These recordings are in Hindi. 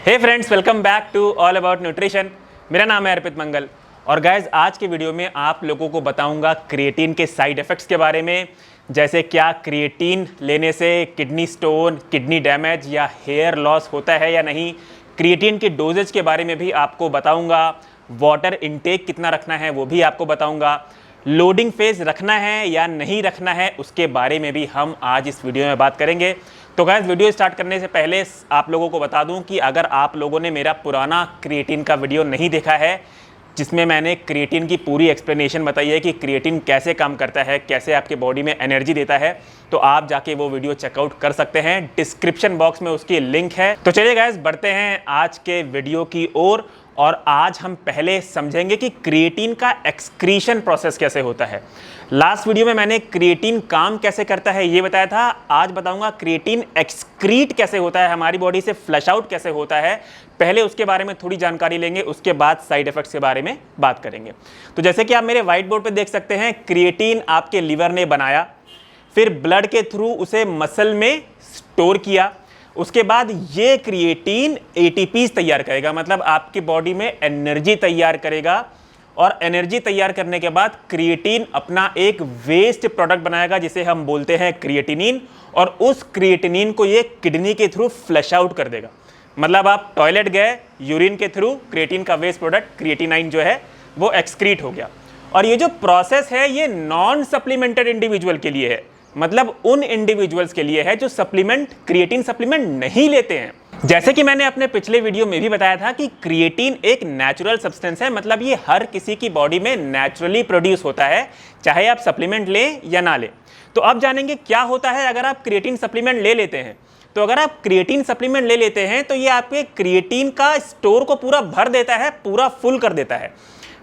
Hey friends, welcome back to all about nutrition. मेरा नाम है अर्पित मंगल और गाइज आज के वीडियो में आप लोगों को बताऊंगा क्रिएटिन के साइड इफ़ेक्ट्स के बारे में, जैसे क्या क्रिएटिन लेने से किडनी स्टोन, किडनी डैमेज या हेयर लॉस होता है या नहीं। क्रिएटिन के डोजेज के बारे में भी आपको बताऊंगा। वाटर इनटेक कितना रखना है वो भी आपको बताऊंगा। लोडिंग फेज रखना है या नहीं रखना है उसके बारे में भी हम आज इस वीडियो में बात करेंगे। तो गाइस वीडियो स्टार्ट करने से पहले आप लोगों को बता दूं कि अगर आप लोगों ने मेरा पुराना क्रिएटिन का वीडियो नहीं देखा है, जिसमें मैंने क्रिएटिन की पूरी एक्सप्लेनेशन बताई है कि क्रिएटिन कैसे काम करता है, कैसे आपके बॉडी में एनर्जी देता है, तो आप जाके वो वीडियो चेकआउट कर सकते हैं। डिस्क्रिप्शन बॉक्स में उसकी लिंक है। तो चलिए गाइस बढ़ते हैं आज के वीडियो की ओर और आज हम पहले समझेंगे कि क्रिएटिन का एक्सक्रीशन प्रोसेस कैसे होता है। लास्ट वीडियो में मैंने क्रिएटिन काम कैसे करता है ये बताया था। आज बताऊंगा क्रिएटिन एक्सक्रीट कैसे होता है, हमारी बॉडी से फ्लश आउट कैसे होता है। पहले उसके बारे में थोड़ी जानकारी लेंगे, उसके बाद साइड इफेक्ट्स के बारे में बात करेंगे। तो जैसे कि आप मेरे व्हाइट बोर्ड पे देख सकते हैं, क्रिएटिन आपके लीवर ने बनाया, फिर ब्लड के थ्रू उसे मसल में स्टोर किया। उसके बाद ये क्रिएटिन एटीपीज तैयार करेगा, मतलब आपकी बॉडी में एनर्जी तैयार करेगा। और एनर्जी तैयार करने के बाद क्रिएटिन अपना एक वेस्ट प्रोडक्ट बनाएगा जिसे हम बोलते हैं क्रिएटिनिन, और उस क्रिएटिनिन को ये किडनी के थ्रू फ्लश आउट कर देगा। मतलब आप टॉयलेट गए, यूरिन के थ्रू क्रिएटिन का वेस्ट प्रोडक्ट क्रिएटिनाइन जो है वो एक्सक्रीट हो गया। और ये जो प्रोसेस है ये नॉन सप्लीमेंटेड इंडिविजुअल के लिए है, मतलब उन इंडिविजुअल्स के लिए है जो क्रिएटिन सप्लीमेंट नहीं लेते हैं। जैसे कि मैंने अपने पिछले वीडियो में भी बताया था कि क्रिएटिन एक नेचुरल सब्सटेंस है, मतलब ये हर किसी की बॉडी में नेचुरली प्रोड्यूस होता है, चाहे आप सप्लीमेंट लें या ना लें। तो अब जानेंगे क्या होता है अगर आप क्रिएटिन सप्लीमेंट ले लेते हैं। तो अगर आप क्रिएटिन सप्लीमेंट ले लेते हैं तो ये आपके क्रिएटिन का स्टोर को पूरा भर देता है, पूरा फुल कर देता है।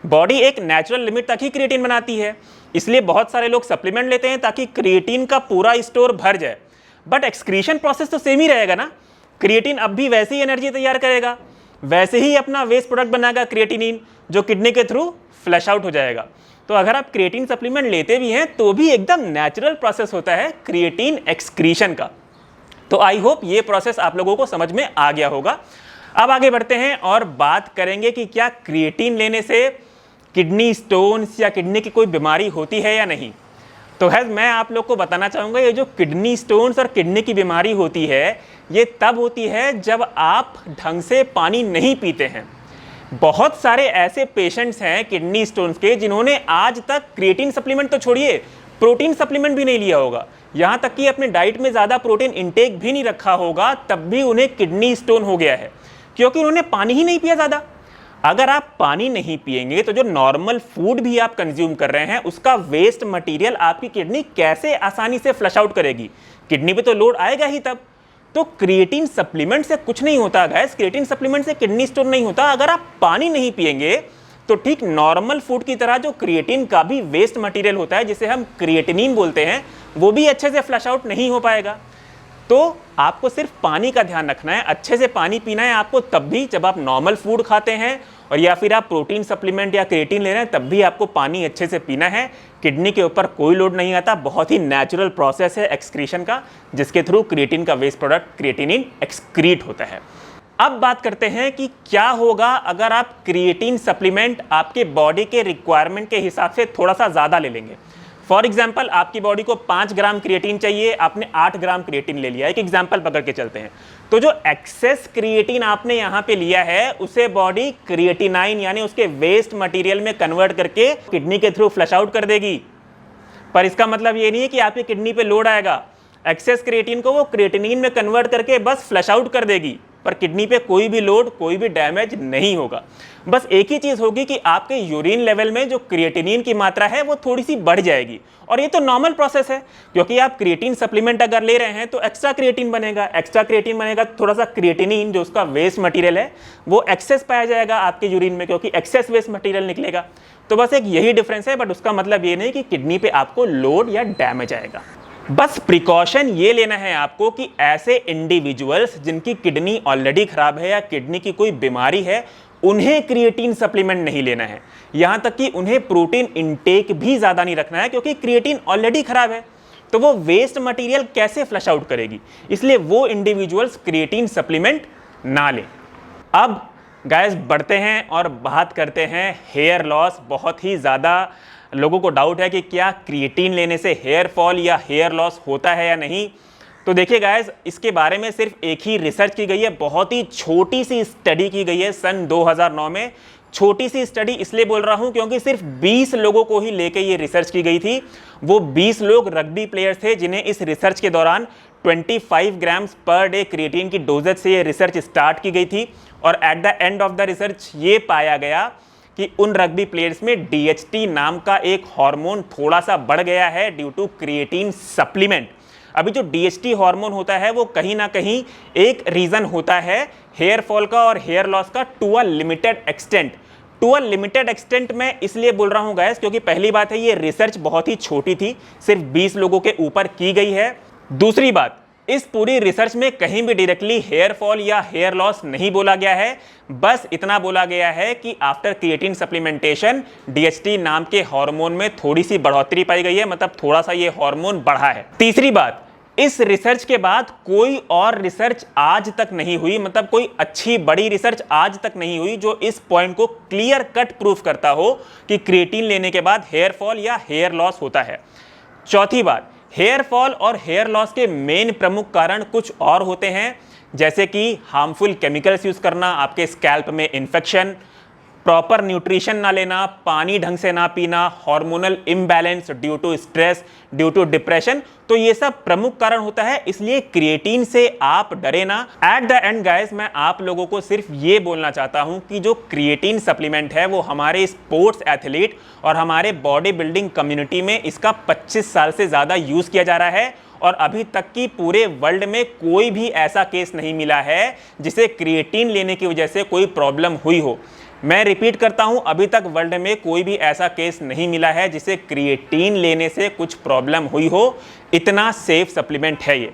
बॉडी एक नेचुरल लिमिट तक ही क्रिएटिन बनाती है, इसलिए बहुत सारे लोग सप्लीमेंट लेते हैं ताकि क्रिएटिन का पूरा स्टोर भर जाए। बट एक्सक्रीशन प्रोसेस तो सेम ही रहेगा ना। क्रिएटिन अब भी वैसे ही एनर्जी तैयार करेगा, वैसे ही अपना वेस्ट प्रोडक्ट बनाएगा क्रिएटिनिन, जो किडनी के थ्रू फ्लश आउट हो जाएगा। तो अगर आप क्रिएटिन सप्लीमेंट लेते भी हैं तो भी एकदम नेचुरल प्रोसेस होता है क्रिएटिन एक्सक्रीशन का। तो आई होप ये प्रोसेस आप लोगों को समझ में आ गया होगा। अब आगे बढ़ते हैं और बात करेंगे कि क्या क्रिएटिन लेने से किडनी स्टोन्स या किडनी की कोई बीमारी होती है या नहीं। तो है मैं आप लोग को बताना चाहूँगा, ये जो किडनी स्टोन्स और किडनी की बीमारी होती है ये तब होती है जब आप ढंग से पानी नहीं पीते हैं। बहुत सारे ऐसे पेशेंट्स हैं किडनी स्टोन्स के जिन्होंने आज तक क्रिएटिन सप्लीमेंट तो छोड़िए, प्रोटीन सप्लीमेंट भी नहीं लिया होगा, यहाँ तक कि अपने डाइट में ज़्यादा प्रोटीन इंटेक भी नहीं रखा होगा, तब भी उन्हें किडनी स्टोन हो गया है क्योंकि उन्होंने पानी ही नहीं पिया ज़्यादा। अगर आप पानी नहीं पिएंगे तो जो नॉर्मल फूड भी आप कंज्यूम कर रहे हैं उसका वेस्ट मटेरियल आपकी किडनी कैसे आसानी से फ्लश आउट करेगी। किडनी पे तो लोड आएगा ही तब। तो क्रिएटिन सप्लीमेंट से कुछ नहीं होता गाइस, क्रिएटिन सप्लीमेंट से किडनी स्टोन नहीं होता। अगर आप पानी नहीं पिएंगे तो ठीक नॉर्मल फूड की तरह जो क्रिएटिन का भी वेस्ट मटेरियल होता है जिसे हम क्रिएटिनिन बोलते हैं, वो भी अच्छे से फ्लश आउट नहीं हो पाएगा। तो आपको सिर्फ पानी का ध्यान रखना है, अच्छे से पानी पीना है आपको तब भी जब आप नॉर्मल फूड खाते हैं, और या फिर आप प्रोटीन सप्लीमेंट या क्रिएटिन ले रहे हैं तब भी आपको पानी अच्छे से पीना है। किडनी के ऊपर कोई लोड नहीं आता, बहुत ही नेचुरल प्रोसेस है एक्सक्रीशन का, जिसके थ्रू क्रिएटिन का वेस्ट प्रोडक्ट क्रिएटिनिन एक्सक्रीट होता है। अब बात करते हैं कि क्या होगा अगर आप क्रिएटिन सप्लीमेंट आपके बॉडी के रिक्वायरमेंट के हिसाब से थोड़ा सा ज़्यादा ले लेंगे। फॉर एग्जाम्पल आपकी बॉडी को 5 ग्राम क्रिएटिन चाहिए, आपने 8 ग्राम क्रिएटिन ले लिया। एक एग्जाम्पल पकड़ के चलते हैं। तो जो एक्सेस क्रिएटिन आपने यहाँ पे लिया है उसे बॉडी क्रिएटिनाइन यानी उसके वेस्ट मटेरियल में कन्वर्ट करके किडनी के थ्रू फ्लश आउट कर देगी। पर इसका मतलब ये नहीं है कि आपकी किडनी पे लोड आएगा। एक्सेस क्रिएटिन को वो क्रिएटिनिन में कन्वर्ट करके बस फ्लश आउट कर देगी, पर किडनी पे कोई भी लोड, कोई भी डैमेज नहीं होगा। बस एक ही चीज़ होगी कि आपके यूरिन लेवल में जो क्रिएटिनिन की मात्रा है वो थोड़ी सी बढ़ जाएगी, और ये तो नॉर्मल प्रोसेस है क्योंकि आप क्रिएटिन सप्लीमेंट अगर ले रहे हैं तो एक्स्ट्रा क्रिएटिन बनेगा। एक्स्ट्रा क्रिएटिन बनेगा, थोड़ा सा क्रिएटिनिन जो उसका वेस्ट मटेरियल है वो एक्सेस पाया जाएगा आपके यूरिन में, क्योंकि एक्सेस वेस्ट मटेरियल निकलेगा। तो बस एक यही डिफरेंस है, बट उसका मतलब ये नहीं कि किडनी पे आपको लोड या डैमेज आएगा। बस प्रिकॉशन ये लेना है आपको कि ऐसे इंडिविजुअल्स जिनकी किडनी ऑलरेडी खराब है या किडनी की कोई बीमारी है, उन्हें क्रिएटिन सप्लीमेंट नहीं लेना है। यहाँ तक कि उन्हें प्रोटीन इंटेक भी ज़्यादा नहीं रखना है, क्योंकि क्रिएटिन ऑलरेडी खराब है तो वो वेस्ट मटेरियल कैसे फ्लश आउट करेगी। इसलिए वो इंडिविजुअल्स क्रिएटिन सप्लीमेंट ना लें। अब गाइस बढ़ते हैं और बात करते हैं हेयर लॉस। बहुत ही ज़्यादा लोगों को डाउट है कि क्या क्रिएटिन लेने से हेयर फॉल या हेयर लॉस होता है या नहीं। तो देखिए गाइस, इसके बारे में सिर्फ एक ही रिसर्च की गई है, बहुत ही छोटी सी स्टडी की गई है सन 2009 में। छोटी सी स्टडी इसलिए बोल रहा हूं क्योंकि सिर्फ 20 लोगों को ही लेके ये रिसर्च की गई थी। वो 20 लोग रग्बी प्लेयर्स थे जिन्हें इस रिसर्च के दौरान 25 ग्राम्स पर डे क्रिएटिन की डोजेज से ये रिसर्च स्टार्ट की गई थी। और at the end of the research ये पाया गया कि उन रग्बी प्लेयर्स में DHT नाम का एक हार्मोन थोड़ा सा बढ़ गया है ड्यू टू क्रिएटिन सप्लीमेंट। अभी जो DHT हार्मोन होता है वो कहीं ना कहीं एक रीज़न होता है हेयर फॉल का और हेयर लॉस का to a limited extent. To a limited extent मैं इसलिए बोल रहा हूँ गाइस क्योंकि पहली बात है ये रिसर्च बहुत ही छोटी थी, सिर्फ 20 लोगों के ऊपर की गई है। दूसरी बात, इस पूरी रिसर्च में कहीं भी डायरेक्टली हेयर फॉल या हेयर लॉस नहीं बोला गया है। बस इतना बोला गया है कि आफ्टर क्रिएटिन सप्लीमेंटेशन DHT नाम के हार्मोन में थोड़ी सी बढ़ोतरी पाई गई है, मतलब थोड़ा सा ये हार्मोन बढ़ा है। तीसरी बात, इस रिसर्च के बाद कोई और रिसर्च आज तक नहीं हुई, मतलब कोई अच्छी बड़ी रिसर्च आज तक नहीं हुई जो इस पॉइंट को क्लियर कट प्रूफ करता हो कि क्रिएटिन लेने के बाद हेयर फॉल या हेयर लॉस होता है। चौथी बात, हेयर फॉल और हेयर लॉस के मेन प्रमुख कारण कुछ और होते हैं, जैसे कि हार्मफुल केमिकल्स यूज करना, आपके स्कैल्प में इन्फेक्शन, प्रॉपर न्यूट्रिशन ना लेना, पानी ढंग से ना पीना, hormonal imbalance due to stress, due to depression. तो ये सब प्रमुख कारण होता है, इसलिए क्रिएटिन से आप डरे ना। एट द एंड गाइस, मैं आप लोगों को सिर्फ ये बोलना चाहता हूं कि जो क्रिएटिन सप्लीमेंट है वो हमारे स्पोर्ट्स एथलीट और हमारे बॉडी बिल्डिंग कम्युनिटी में इसका 25 साल से ज़्यादा यूज़ किया जा रहा है और अभी तक की पूरे वर्ल्ड में कोई भी ऐसा केस नहीं मिला है जिसे क्रिएटिन लेने की वजह से कोई प्रॉब्लम हुई हो। मैं रिपीट करता हूं, अभी तक वर्ल्ड में कोई भी ऐसा केस नहीं मिला है जिसे क्रिएटिन लेने से कुछ प्रॉब्लम हुई हो। इतना सेफ सप्लीमेंट है ये।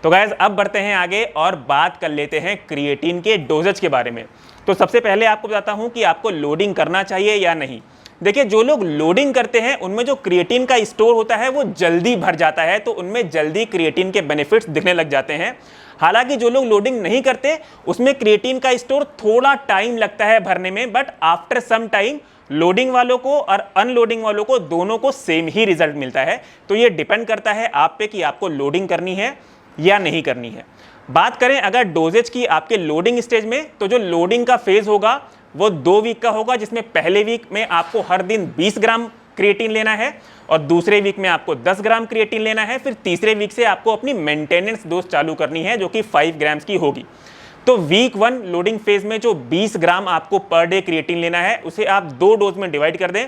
तो गाइस, अब बढ़ते हैं आगे और बात कर लेते हैं क्रिएटिन के डोजेज के बारे में। तो सबसे पहले आपको बताता हूं कि आपको लोडिंग करना चाहिए या नहीं। देखिए, जो लोग लोडिंग करते हैं उनमें जो क्रिएटिन का स्टोर होता है वो जल्दी भर जाता है, तो उनमें जल्दी क्रिएटिन के बेनिफिट्स दिखने लग जाते हैं। हालांकि जो लोग लोडिंग नहीं करते उसमें क्रिएटिन का स्टोर थोड़ा टाइम लगता है भरने में, but after some time loading वालों को और अनलोडिंग वालों को दोनों को सेम ही रिजल्ट मिलता है। तो ये डिपेंड करता है आप पे कि आपको लोडिंग करनी है या नहीं करनी है। बात करें अगर डोजेज की आपके लोडिंग स्टेज में, तो जो लोडिंग का फेज होगा वो 2 वीक का होगा, जिसमें पहले वीक में आपको हर दिन 20 ग्राम क्रिएटिन लेना है और दूसरे वीक में आपको 10 ग्राम क्रिएटिन लेना है। फिर तीसरे वीक से आपको अपनी मेंटेनेंस डोज चालू करनी है जो कि 5 ग्राम्स की होगी। तो वीक 1 लोडिंग फेज में जो 20 ग्राम आपको पर डे क्रिएटिन लेना है उसे आप 2 डोज में डिवाइड कर दें।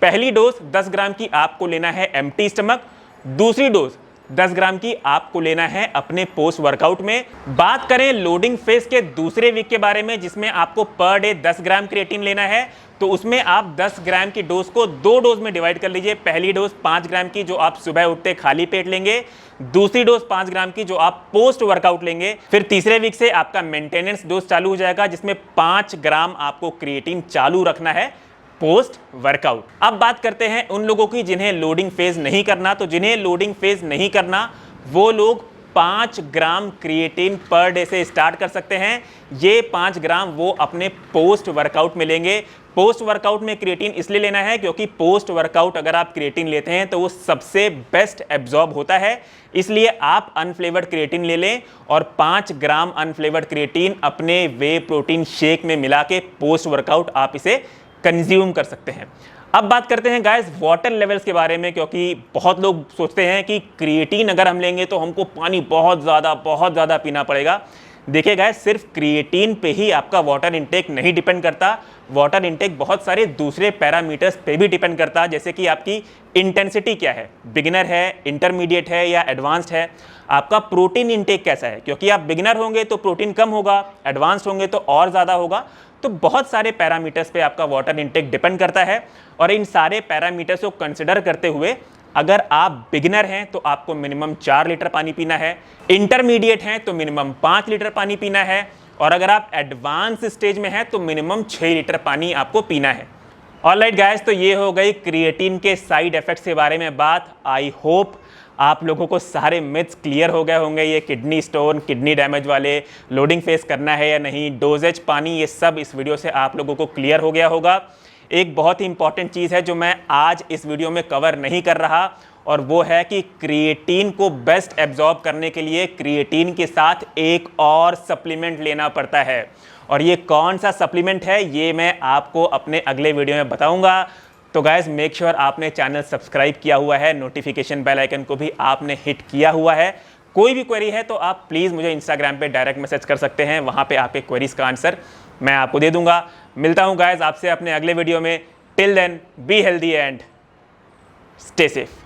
पहली डोज 10 ग्राम की आपको लेना है एम्प्टी स्टमक, दूसरी डोज 10 ग्राम की आपको लेना है अपने पोस्ट वर्कआउट में। बात करें लोडिंग फेज के दूसरे वीक के बारे में जिसमें आपको पर डे 10 ग्राम क्रिएटिन लेना है, तो उसमें आप 10 ग्राम की डोज को 2 डोज में डिवाइड कर लीजिए। पहली डोज 5 ग्राम की जो आप सुबह उठते खाली पेट लेंगे, दूसरी डोज 5 ग्राम की जो आप पोस्ट वर्कआउट लेंगे। फिर तीसरे वीक से आपका मेंटेनेंस डोज चालू हो जाएगा जिसमें 5 ग्राम आपको क्रिएटिन चालू रखना है पोस्ट वर्कआउट। अब बात करते हैं उन लोगों की जिन्हें लोडिंग फेज नहीं करना। तो जिन्हें लोडिंग फेज नहीं करना वो लोग 5 ग्राम क्रिएटिन पर डे से स्टार्ट कर सकते हैं। ये 5 ग्राम वो अपने पोस्ट वर्कआउट में लेंगे। पोस्ट वर्कआउट में क्रिएटिन इसलिए लेना है क्योंकि पोस्ट वर्कआउट अगर आप क्रिएटिन लेते हैं तो वो सबसे बेस्ट एब्जॉर्ब होता है, इसलिए आप अनफ्लेवर्ड क्रिएटिन ले लें और 5 ग्राम अनफ्लेवर्ड क्रिएटिन अपने वे प्रोटीन शेक में मिला के पोस्ट वर्कआउट आप इसे कंज्यूम कर सकते हैं। अब बात करते हैं गाइस वाटर लेवल्स के बारे में, क्योंकि बहुत लोग सोचते हैं कि क्रिएटिन अगर हम लेंगे तो हमको पानी बहुत ज़्यादा पीना पड़ेगा। देखिए गाइस, सिर्फ क्रिएटिन पे ही आपका वाटर इंटेक नहीं डिपेंड करता। वाटर इंटेक बहुत सारे दूसरे पैरामीटर्स पे भी डिपेंड करता है, जैसे कि आपकी इंटेंसिटी क्या है, बिगिनर है, इंटरमीडिएट है या एडवांस्ड है। आपका प्रोटीन इंटेक कैसा है, क्योंकि आप बिगिनर होंगे तो प्रोटीन कम होगा, एडवांस्ड होंगे तो और ज़्यादा होगा। तो बहुत सारे पैरामीटर्स पे आपका वाटर इंटेक डिपेंड करता है और इन सारे पैरामीटर्स को कंसिडर करते हुए अगर आप बिगिनर हैं तो आपको मिनिमम 4 लीटर पानी पीना है, इंटरमीडिएट हैं तो मिनिमम 5 लीटर पानी पीना है और अगर आप एडवांस स्टेज में हैं तो मिनिमम 6 लीटर पानी आपको पीना है। ऑलराइट गाइस, तो ये हो गई क्रिएटिन के साइड इफेक्ट्स के बारे में बात। आई होप आप लोगों को सारे मिथ्स क्लियर हो गए होंगे। ये किडनी स्टोन, किडनी डैमेज वाले, लोडिंग फेस करना है या नहीं, डोजेज, पानी, ये सब इस वीडियो से आप लोगों को क्लियर हो गया होगा। एक बहुत ही इंपॉर्टेंट चीज़ है जो मैं आज इस वीडियो में कवर नहीं कर रहा, और वो है कि क्रिएटिन को बेस्ट एब्जॉर्ब करने के लिए क्रिएटिन के साथ एक और सप्लीमेंट लेना पड़ता है। और ये कौन सा सप्लीमेंट है ये मैं आपको अपने अगले वीडियो में बताऊंगा। तो गाइज मेक श्योर आपने चैनल सब्सक्राइब किया हुआ है, नोटिफिकेशन बेल आइकन को भी आपने हिट किया हुआ है। कोई भी क्वेरी है तो आप प्लीज़ मुझे इंस्टाग्राम पे डायरेक्ट मैसेज कर सकते हैं, वहाँ पे आपके क्वेरीज का आंसर मैं आपको दे दूंगा। मिलता हूँ गाइज आपसे अपने अगले वीडियो में। Till then be healthy and stay safe.